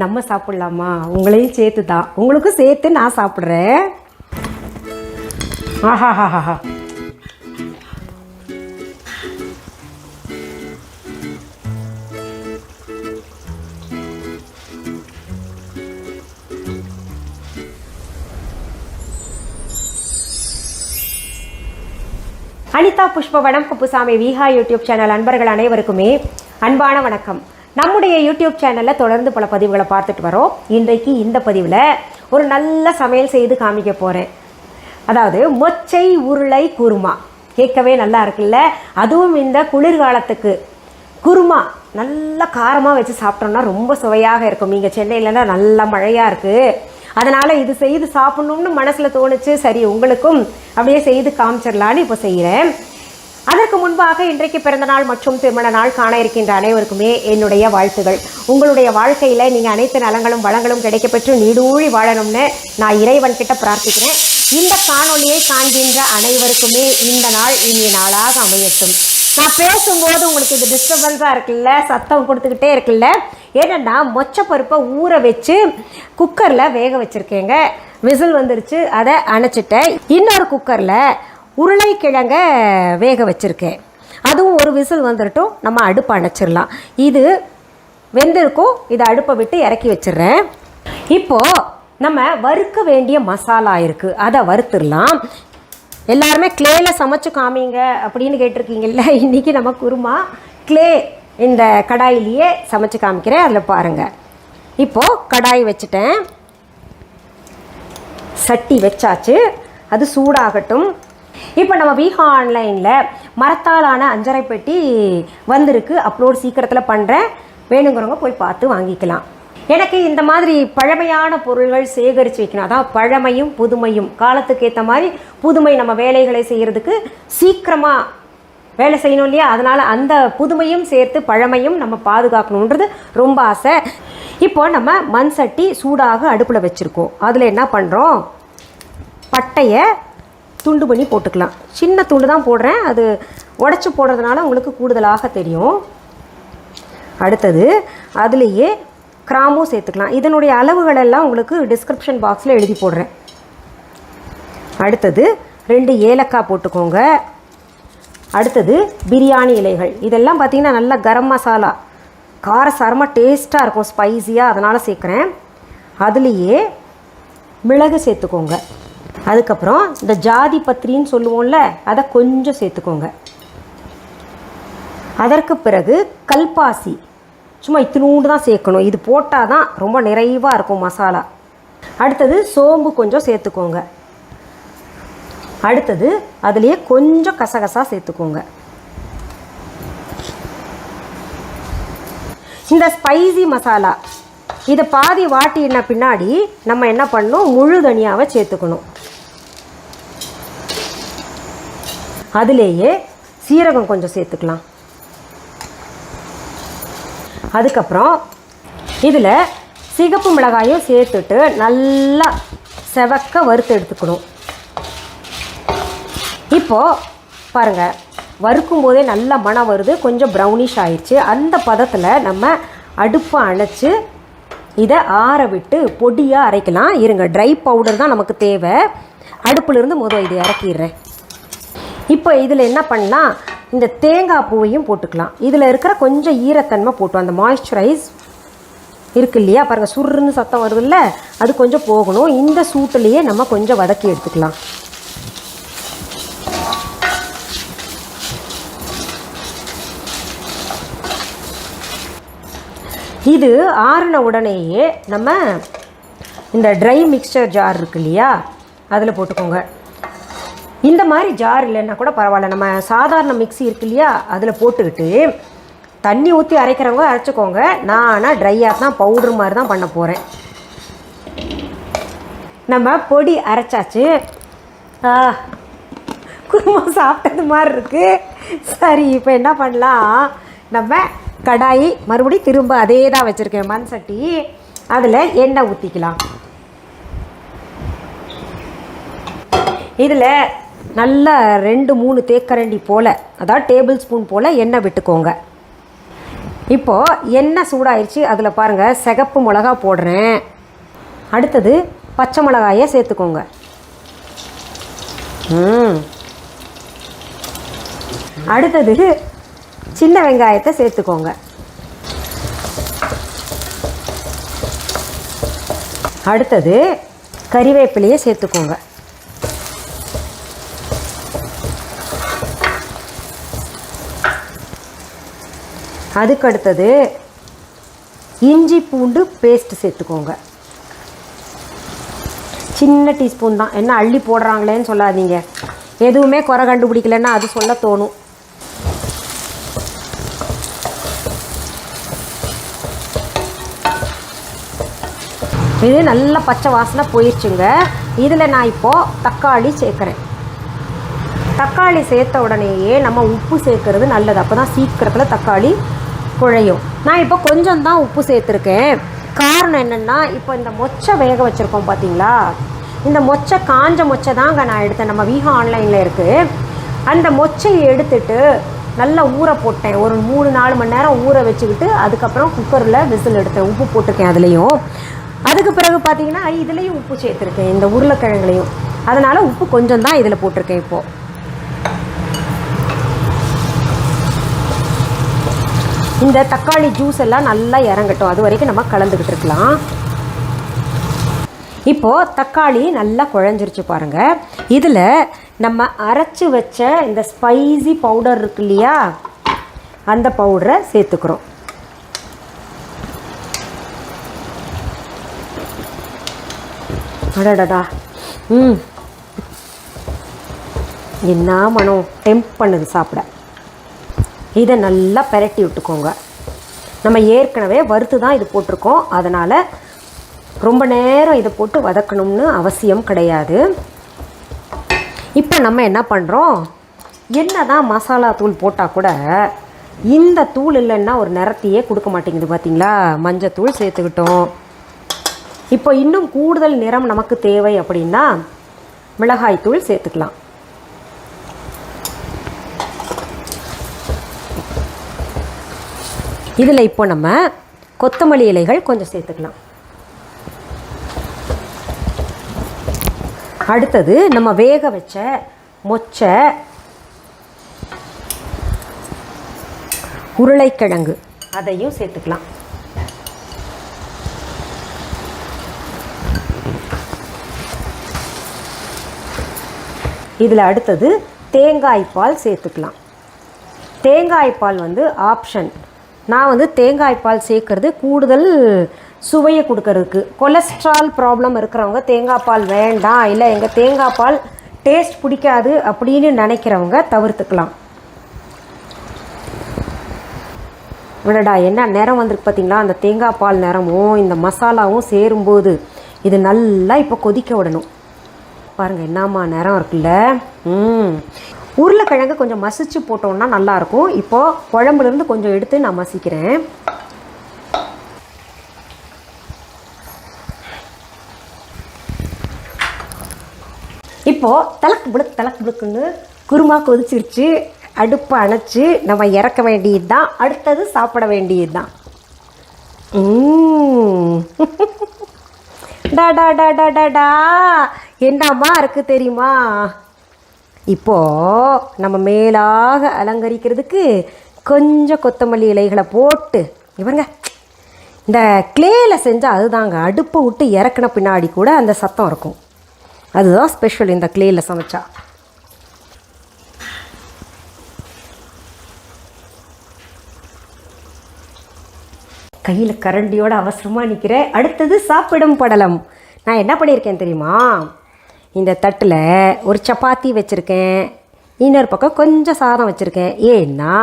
நம்ம சாப்பிடலாமா? உங்களையும் சேர்த்து தான், உங்களுக்கும் சேர்த்து நான் சாப்பிட்றேன். ஆஹாஹாஹா. அனிதா புஷ்பவனம்குப்புசாமி விஹா யூடியூப் சேனல் அன்பர்கள் அனைவருக்குமே அன்பான வணக்கம். நம்முடைய யூடியூப் சேனலில் தொடர்ந்து பல பதிவுகளை பார்த்துட்டு வரோம். இன்றைக்கு இந்த பதிவில் ஒரு நல்ல சமையல் செய்து காமிக்க போகிறேன். அதாவது மொச்சை உருளை குருமா. கேட்கவே நல்லா இருக்குல்ல? அதுவும் இந்த குளிர்காலத்துக்கு குருமா நல்லா காரமாக வச்சு சாப்பிட்டோம்னா ரொம்ப சுவையாக இருக்கும். இங்கே சென்னையிலனா நல்லா மழையாக இருக்குது, அதனால் இது செய்து சாப்பிட்ணுன்னு மனசில் தோணுச்சு. சரி, உங்களுக்கும் அப்படியே செய்து காமிச்சிடலான்னு இப்போ செய்கிறேன். அதற்கு முன்பாக இன்றைக்கு பிறந்தநாள் மற்றும் திருமண நாள் காண இருக்கின்ற அனைவருக்குமே என்னுடைய வாழ்த்துகள். உங்களுடைய வாழ்க்கையில் நீங்கள் அனைத்து நலங்களும் வளங்களும் கிடைக்கப்பெற்று நீடூழி வாழணும்னு நான் இறைவன்கிட்ட பிரார்த்திக்கிறேன். இந்த காணொலியை காண்கின்ற அனைவருக்குமே இந்த நாள் இனிய நாளாக அமையட்டும். நான் பேசும்போது உங்களுக்கு இது டிஸ்டர்பன்ஸாக இருக்குல்ல, சத்தம் கொடுத்துக்கிட்டே இருக்குல்ல, ஏன்னா மொச்சை பருப்பை ஊற வச்சு குக்கரில் வேக வச்சுருக்கேங்க. விசில் வந்துருச்சு, அதை அணைச்சிட்டேன். இன்னொரு குக்கரில் உருளைக்கிழங்க வேக வச்சுருக்கேன், அதுவும் ஒரு விசில் வந்துடட்டும், நம்ம அடுப்பை அணைச்சிடலாம். இது வெந்திருக்கும், இதை அடுப்பை விட்டு இறக்கி வச்சிடுறேன். இப்போது நம்ம வறுக்க வேண்டிய மசாலா இருக்குது, அதை வறுத்துடலாம். எல்லாருமே கிளேயில் சமைச்சு காமிங்க அப்படின்னு கேட்டிருக்கீங்கல்ல, இன்றைக்கி நம்ம குருமா கிளே இந்த கடாயிலேயே சமைச்சு காமிக்கிறேன், அதில் பாருங்கள். இப்போது கடாய் வச்சுட்டேன், சட்டி வச்சாச்சு, அது சூடாகட்டும். இப்போ நம்ம விஹா ஆன்லைனில் மரத்தாலான அஞ்சரை பெட்டி வந்திருக்கு, அப்லோட் சீக்கிரத்தில் பண்ணுறேன், வேணுங்கிறவங்க போய் பார்த்து வாங்கிக்கலாம். எனக்கு இந்த மாதிரி பழமையான பொருள்கள் சேகரித்து வைக்கணும். அதான் பழமையும் புதுமையும், காலத்துக்கு ஏற்ற மாதிரி புதுமை நம்ம வேலைகளை செய்கிறதுக்கு சீக்கிரமாக வேலை செய்யணும் இல்லையா? அதனால் அந்த புதுமையும் சேர்த்து பழமையும் நம்ம பாதுகாக்கணுன்றது ரொம்ப ஆசை. இப்போ நம்ம மண் சட்டி சூடாக அடுப்பில் வச்சுருக்கோம். அதில் என்ன பண்ணுறோம், பட்டையை துண்டு பண்ணி போட்டுக்கலாம். சின்ன துண்டு தான் போடுறேன், அது உடச்சி போடுறதுனால உங்களுக்கு கூடுதலாக தெரியும். அடுத்தது அதுலேயே கிராம்பும் சேர்த்துக்கலாம். இதனுடைய அளவுகளெல்லாம் உங்களுக்கு டிஸ்கிரிப்ஷன் பாக்ஸில் எழுதி போடுறேன். அடுத்தது 2 ஏலக்காய் போட்டுக்கோங்க. அடுத்தது பிரியாணி இலைகள். இதெல்லாம் பார்த்திங்கன்னா நல்லா கரம் மசாலா காரசாரமாக டேஸ்ட்டாக இருக்கும், ஸ்பைஸியாக, அதனால் சேர்க்குறேன். அதுலேயே மிளகு சேர்த்துக்கோங்க. அதுக்கப்புறம் இந்த ஜாதி பத்திரின்னு சொல்லுவோம்ல, அதை கொஞ்சம் சேர்த்துக்கோங்க. அதற்கு பிறகு கல்பாசி சும்மா இத்தினூண்டு தான் சேர்க்கணும், இது போட்டால் தான் ரொம்ப நிறைவாக இருக்கும் மசாலா. அடுத்தது சோம்பு கொஞ்சம் சேர்த்துக்கோங்க. அடுத்தது அதுலேயே கொஞ்சம் கசகசா சேர்த்துக்கோங்க. இந்த ஸ்பைசி மசாலா இதை பாதி வாட்டின பின்னாடி நம்ம என்ன பண்ணணும், முழு தனியாவை சேர்த்துக்கணும். அதுலேயே சீரகம் கொஞ்சம் சேர்த்துக்கலாம். அதுக்கப்புறம் இதில் சிகப்பு மிளகாயும் சேர்த்துட்டு நல்லா செவக்க வறுத்து எடுத்துக்கணும். இப்போது பாருங்கள், வறுக்கும் போதே நல்லா மணம் வருது, கொஞ்சம் ப்ரௌனிஷ் ஆயிடுச்சு. அந்த பதத்தில் நம்ம அடுப்பை அணைச்சி இதை ஆற விட்டு பொடியாக அரைக்கலாம். இருங்க, ட்ரை பவுடர் தான் நமக்கு தேவை. அடுப்புலேருந்து முதல் இதை இறக்கிடுறேன். இப்போ இதில் என்ன பண்ணலாம், இந்த தேங்காய் பூவையும் போட்டுக்கலாம். இதில் இருக்கிற கொஞ்சம் ஈரத்தன்மை போட்டு, அந்த மாய்ஸ்சரைஸ் இருக்கு இல்லையா, பாருங்கள் சுருன்னு சத்தம் வருதுல்ல, அது கொஞ்சம் போகணும். இந்த சூட்டிலேயே நம்ம கொஞ்சம் வதக்கி எடுத்துக்கலாம். இது ஆறின உடனேயே நம்ம இந்த ட்ரை மிக்சர் ஜார் இருக்கு இல்லையா, அதில் போட்டுக்கோங்க. இந்த மாதிரி ஜார் இல்லைன்னா கூட பரவாயில்ல, நம்ம சாதாரண மிக்ஸி இருக்கு இல்லையா, அதில் போட்டுக்கிட்டு தண்ணி ஊற்றி அரைக்கிறவங்க அரைச்சிக்கோங்க. நான் ஆனால் ட்ரையாக தான் பவுட்ரு மாதிரி தான் பண்ண போகிறேன். நம்ம பொடி அரைச்சாச்சு, குருமா சாப்பிட்டது மாதிரி இருக்குது. சரி, இப்போ என்ன பண்ணலாம், நம்ம கடாயி மறுபடியும் திரும்ப அதே தான் வச்சுருக்கேன், மண் சட்டி, அதில் எண்ணெய் ஊற்றிக்கலாம். இதில் நல்லா 2-3 தேக்கரண்டி போல், அதாவது டேபிள் ஸ்பூன் போல் எண்ணெய் விட்டுக்கோங்க. இப்போது எண்ணெய் சூடாயிருச்சு. அதில் பாருங்கள் சிகப்பு மிளகா போடுறேன். அடுத்தது பச்சை மிளகாயை சேர்த்துக்கோங்க. அடுத்தது சின்ன வெங்காயத்தை சேர்த்துக்கோங்க. அடுத்தது கறிவேப்பிலையை சேர்த்துக்கோங்க. அதுக்கு அடுத்தது இஞ்சி பூண்டு பேஸ்ட் சேர்த்துக்கோங்க. சின்ன டீஸ்பூன் தான், என்ன அள்ளி போடுறாங்களேன்னு சொல்லாதீங்க. எதுவுமே குறை கண்டுபிடிக்கலன்னா அது சொல்ல தோணும். இது நல்ல பச்சை வாசனை போயிடுச்சுங்க. இதில் நான் இப்போது தக்காளி சேர்க்குறேன். தக்காளி சேர்த்த உடனேயே நம்ம உப்பு சேர்க்கறது நல்லது. அப்போ தான் சீக்கிரத்தில் தக்காளி குழையும். நான் இப்போ கொஞ்சம் தான் உப்பு சேர்த்துருக்கேன். காரணம் என்னென்னா, இப்போ இந்த மொச்சை வேக வச்சுருக்கோம் பார்த்தீங்களா, இந்த மொச்சை காஞ்ச மொச்சை தாங்க நான் எடுத்தேன். நம்ம வீஹா ஆன்லைனில் இருக்குது. அந்த மொச்சையை எடுத்துட்டு நல்லா ஊற போட்டேன். ஒரு 3-4 மணி நேரம் ஊற வச்சுக்கிட்டு அதுக்கப்புறம் குக்கரில் விசில் எடுத்தேன். உப்பு போட்டிருக்கேன் அதுலேயும். அதுக்கு பிறகு பார்த்தீங்கன்னா இதுலேயும் உப்பு சேர்த்துருக்கேன், இந்த உருளைக்கிழங்குலையும். அதனால் உப்பு கொஞ்சம் தான் இதில் போட்டிருக்கேன். இப்போது இந்த தக்காளி ஜூஸ் எல்லாம் நல்லா இறங்கட்டும். அது வரைக்கும் நம்ம கலந்துக்கிட்டு இருக்கலாம். இப்போது தக்காளி நல்லா குழஞ்சிருச்சு பாருங்கள். இதில் நம்ம அரைச்சி வச்ச இந்த ஸ்பைசி பவுடர் இருக்கு இல்லையா, அந்த பவுடரை சேர்த்துக்கிறோம். அடடடா, என்ன மனம் டெம்ப் பண்ணுது சாப்பிட. இதை நல்லா பெரட்டி விட்டுக்கோங்க. நம்ம ஏற்கனவே வறுத்து தான் இது போட்டிருக்கோம். அதனால் ரொம்ப நேரம் இதை போட்டு வதக்கணும்னு அவசியம் கிடையாது. இப்போ நம்ம என்ன பண்ணுறோம், என்ன தான் மசாலா தூள் போட்டால் கூட இந்த தூள் இல்லைன்னா ஒரு நிறத்தையே கொடுக்க மாட்டேங்குது பார்த்தீங்களா. மஞ்சத்தூள் சேர்த்துக்கிட்டோம். இப்போ இன்னும் கூடுதல் நிறம் நமக்கு தேவை அப்படின்னா மிளகாய் தூள் சேர்த்துக்கலாம். இதில் இப்போ நம்ம கொத்தமல்லி இலைகள் கொஞ்சம் சேர்த்துக்கலாம். அடுத்தது நம்ம வேக வச்ச மொச்சை, உருளைக்கிழங்கு அதையும் சேர்த்துக்கலாம். இதில் அடுத்தது தேங்காய் பால் சேர்த்துக்கலாம். தேங்காய் பால் ஆப்ஷன். நான் தேங்காய் பால் சேர்க்கறது கூடுதல் சுவையை கொடுக்கறதுக்கு. கொலஸ்ட்ரால் ப்ராப்ளம் இருக்கிறவங்க தேங்காய் பால் வேண்டாம், இல்லை எங்கள் தேங்காய் பால் டேஸ்ட் பிடிக்காது அப்படின்னு நினைக்கிறவங்க தவிர்த்துக்கலாம். விடடா, என்ன நிறம் வந்திருக்கு பார்த்தீங்களா. அந்த தேங்காய் பால் நிறமும் இந்த மசாலாவும் சேரும்போது இது நல்லா இப்போ கொதிக்க விடணும். பாருங்கள் என்னம்மா நிறம் இருக்குல்ல. உருளைக்கிழங்கு கொஞ்சம் மசிச்சு போட்டோம்னா நல்லாயிருக்கும். இப்போது குழம்புலேருந்து கொஞ்சம் எடுத்து நான் மசிக்கிறேன். இப்போது தலக்கு புழுக்குன்னு குருமா கொதிச்சிருச்சு. அடுப்பை அணைச்சி நம்ம இறக்க வேண்டியது தான். அடுத்தது சாப்பிட வேண்டியது தான். டா என்னம்மா இருக்குது தெரியுமா. இப்போது நம்ம மேலாக அலங்கரிக்கிறதுக்கு கொஞ்சம் கொத்தமல்லி இலைகளை போட்டு, இவங்க இந்த கிளேயில் செஞ்சால் அதுதாங்க, அடுப்பை விட்டு இறக்குன பின்னாடி கூட அந்த சத்தம் இருக்கும். அதுதான் ஸ்பெஷல் இந்த கிளேயில் சமைச்சா. கையில் கரண்டியோட அவசரமாக நிற்கிறேன். அடுத்தது சாப்பிடும் படலம். நான் என்ன பண்ணியிருக்கேன் தெரியுமா, இந்த தட்டில் ஒரு சப்பாத்தி வச்சுருக்கேன், இன்னொரு பக்கம் கொஞ்சம் சாதம் வச்சுருக்கேன். ஏன்னா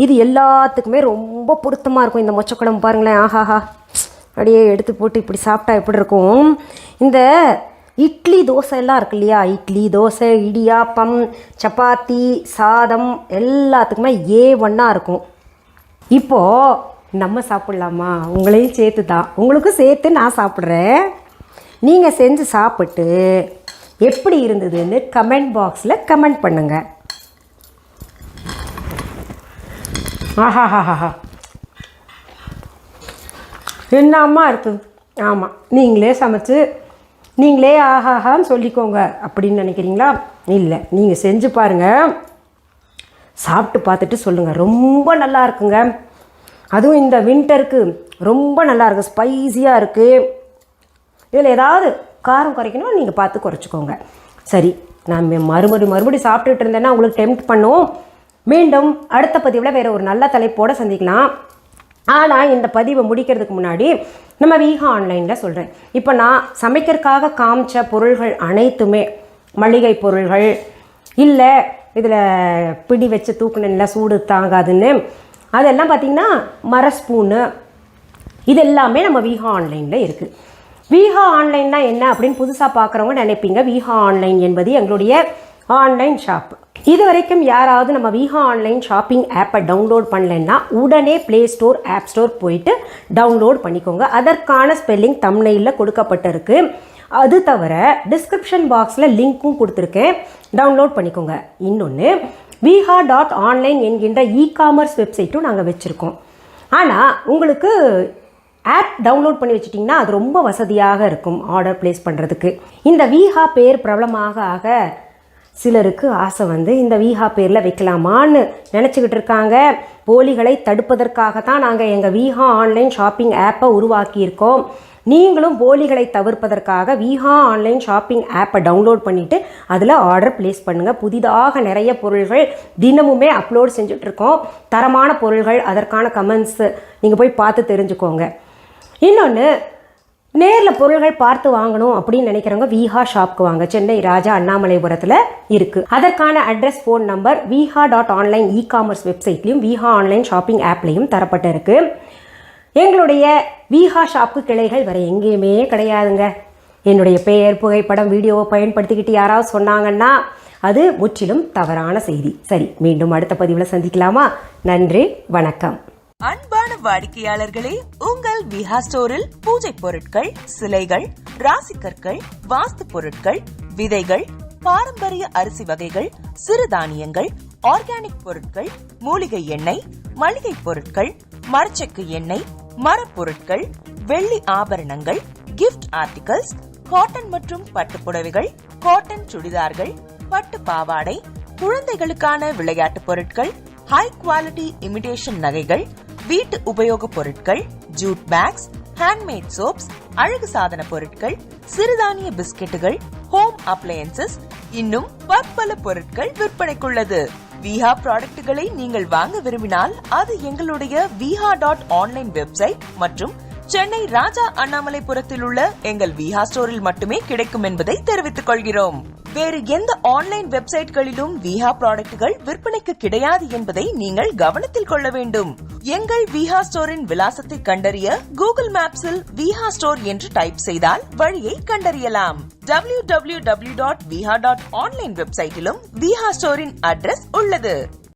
இது எல்லாத்துக்குமே ரொம்ப பொருத்தமாக இருக்கும். இந்த மொச்சக்குழம்பு பாருங்களேன், ஆஹாஹா, அப்படியே எடுத்து போட்டு இப்படி சாப்பிட்டா எப்படி இருக்கும். இந்த இட்லி தோசை எல்லாம் இருக்கு இல்லையா, இட்லி தோசை இடியாப்பம் சப்பாத்தி சாதம் எல்லாத்துக்குமே A1 இருக்கும். இப்போது நம்ம சாப்பிட்லாமா, உங்களையும் சேர்த்து தான், உங்களுக்கும் சேர்த்து நான் சாப்பிட்றேன். நீங்கள் செஞ்சு சாப்பிட்டு எப்படி இருந்ததுன்னு கமெண்ட் பாக்ஸில் கமெண்ட் பண்ணுங்கள். ஆஹாஹாஹா, என்னம்மா இருக்குது. ஆமாம், நீங்களே சமைச்சு நீங்களே ஆஹாஹான்னு சொல்லிக்கோங்க அப்படின்னு நினைக்கிறீங்களா? இல்லை, நீங்கள் செஞ்சு பாருங்கள், சாப்பிட்டு பார்த்துட்டு சொல்லுங்கள். ரொம்ப நல்லா இருக்குங்க. அதுவும் இந்த வின்டருக்கு ரொம்ப நல்லா இருக்குது. ஸ்பைஸியாக இருக்குது. இதில் ஏதாவது காரம் குறைக்கணும், நீங்கள் பார்த்து குறைச்சிக்கோங்க. சரி, நான் மறுபடி சாப்பிட்டுட்டு இருந்தேன்னா உங்களுக்கு டெம்ப்ட் பண்ணுவோம். மீண்டும் அடுத்த பதிவில் வேறு ஒரு நல்ல தலைப்போடு சந்திக்கலாம். ஆனால் இந்த பதிவை முடிக்கிறதுக்கு முன்னாடி நம்ம வீஹா ஆன்லைனில் சொல்கிறேன். இப்போ நான் சமைக்கிறதுக்காக காமிச்ச பொருள்கள் அனைத்துமே மளிகை பொருள்கள், இல்லை இதில் பிடி வச்சு தூக்குனில்ல சூடு தாங்காதுன்னு, அதெல்லாம் பார்த்திங்கன்னா மர ஸ்பூனு, இது எல்லாமே நம்ம வீஹா ஆன்லைனில் இருக்குது. வீஹா ஆன்லைன்னா என்ன அப்படின்னு புதுசாக பார்க்குறவங்க நினைப்பீங்க. வீஹா ஆன்லைன் என்பது எங்களுடைய ஆன்லைன் ஷாப். இது வரைக்கும் யாராவது நம்ம வீஹா ஆன்லைன் ஷாப்பிங் ஆப்பை டவுன்லோட் பண்ணலைன்னா உடனே ப்ளே ஸ்டோர், ஆப் ஸ்டோர் போயிட்டு டவுன்லோட் பண்ணிக்கோங்க. அதற்கான ஸ்பெல்லிங் தம்ப்நெயிலில் கொடுக்கப்பட்டிருக்கு. அது தவிர டிஸ்கிரிப்ஷன் பாக்ஸில் லிங்க்கும் கொடுத்துருக்கேன், டவுன்லோட் பண்ணிக்கோங்க. இன்னொன்று, viha.online என்கின்ற இ-காமர்ஸ் வெப்சைட்டும் நாங்கள் வச்சுருக்கோம். ஆனால் உங்களுக்கு ஆப் டவுன்லோட் பண்ணி வச்சிட்டிங்கன்னா அது ரொம்ப வசதியாக இருக்கும் ஆர்டர் ப்ளேஸ் பண்ணுறதுக்கு. இந்த வீஹா பேர் பிரபலமாக ஆக சிலருக்கு ஆசை வந்து இந்த வீஹா பேரில் வைக்கலாமான்னு நினச்சிக்கிட்டு இருக்காங்க. போலிகளை தடுப்பதற்காகத்தான் நாங்கள் எங்கள் வீஹா ஆன்லைன் ஷாப்பிங் ஆப்பை உருவாக்கியிருக்கோம். நீங்களும் போலிகளை தவிர்ப்பதற்காக வீஹா ஆன்லைன் ஷாப்பிங் ஆப்பை டவுன்லோட் பண்ணிவிட்டு அதில் ஆர்டர் ப்ளேஸ் பண்ணுங்கள். புதிதாக நிறைய பொருள்கள் தினமுமே அப்லோட் செஞ்சுட்ருக்கோம். தரமான பொருள்கள், அதற்கான கமெண்ட்ஸ் நீங்கள் போய் பார்த்து தெரிஞ்சுக்கோங்க. இன்னொன்று, நேரில் பொருள்கள் பார்த்து வாங்கணும் அப்படின்னு நினைக்கிறவங்க வீஹா ஷாப்க்கு வாங்க. சென்னை ராஜா அண்ணாமலைபுரத்தில் இருக்குது. அதற்கான address, phone number viha.online ecommerce வெப்சைட்லையும் வீஹா ஆன்லைன் ஷாப்பிங் ஆப்லேயும் தரப்பட்டு இருக்குது. எங்களுடைய வீஹா ஷாப்பு கிளைகள் வேறு எங்கேயுமே கிடையாதுங்க. என்னுடைய பெயர், புகைப்படம், வீடியோவை பயன்படுத்திக்கிட்டு யாராவது சொன்னாங்கன்னா அது முற்றிலும் தவறான செய்தி. சரி, மீண்டும் அடுத்த பதிவில் சந்திக்கலாமா? நன்றி, வணக்கம். அன்பான வாடிக்கையாளர்களே, உங்கள் வீஹா ஸ்டோரில் பூஜை பொருட்கள், சிலைகள், ராசிக்கற்கள், வாஸ்து பொருட்கள், விதைகள், பாரம்பரிய அரிசி வகைகள், சிறுதானியங்கள், ஆர்கானிக் பொருட்கள், மூலிகை எண்ணெய், மளிகை பொருட்கள், மரச்செக்கு எண்ணெய், மரப்பொருட்கள், வெள்ளி ஆபரணங்கள், கிஃப்ட் ஆர்டிகல்ஸ், காட்டன் மற்றும் பட்டு புடவைகள், காட்டன் சுடிதார்கள், பட்டு பாவாடை, குழந்தைகளுக்கான விளையாட்டு பொருட்கள், ஹை குவாலிட்டி இமிடேஷன் நகைகள், வீட்டு உபயோக பொருட்கள், ஜூட் பேக்ஸ், ஹேண்ட்மேட் சோப்ஸ், அழகு சாதன பொருட்கள், சிறுதானிய பிஸ்கெட்டுகள், ஹோம் அப்ளையன்சஸ், இன்னும் பற்பல பொருட்கள் விற்பனைக்குள்ளது. வீஹா ப்ராடக்ட்களை நீங்கள் வாங்க விரும்பினால் அது எங்களுடைய viha.online வெப்சைட் மற்றும் சென்னை ராஜா அண்ணாமலைபுரத்தில் உள்ள எங்கள் வீஹா ஸ்டோரில் மட்டுமே கிடைக்கும் என்பதை தெரிவித்துக் கொள்கிறோம். வேறு எந்த ஆன்லைன் வெப்சைட்களிலும் வீஹா ப்ராடக்ட்கள் விற்பனைக்கு கிடையாது என்பதை நீங்கள் கவனத்தில் கொள்ள வேண்டும். எங்கள் வீஹா ஸ்டோரின் விலாசத்தை கண்டறிய கூகுள் மேப்ஸில் வீஹா ஸ்டோர் என்று டைப் செய்தால் வழியை கண்டறியலாம். www.viha.online வெப்சைட்டிலும் வீஹா ஸ்டோரின் அட்ரஸ் உள்ளது.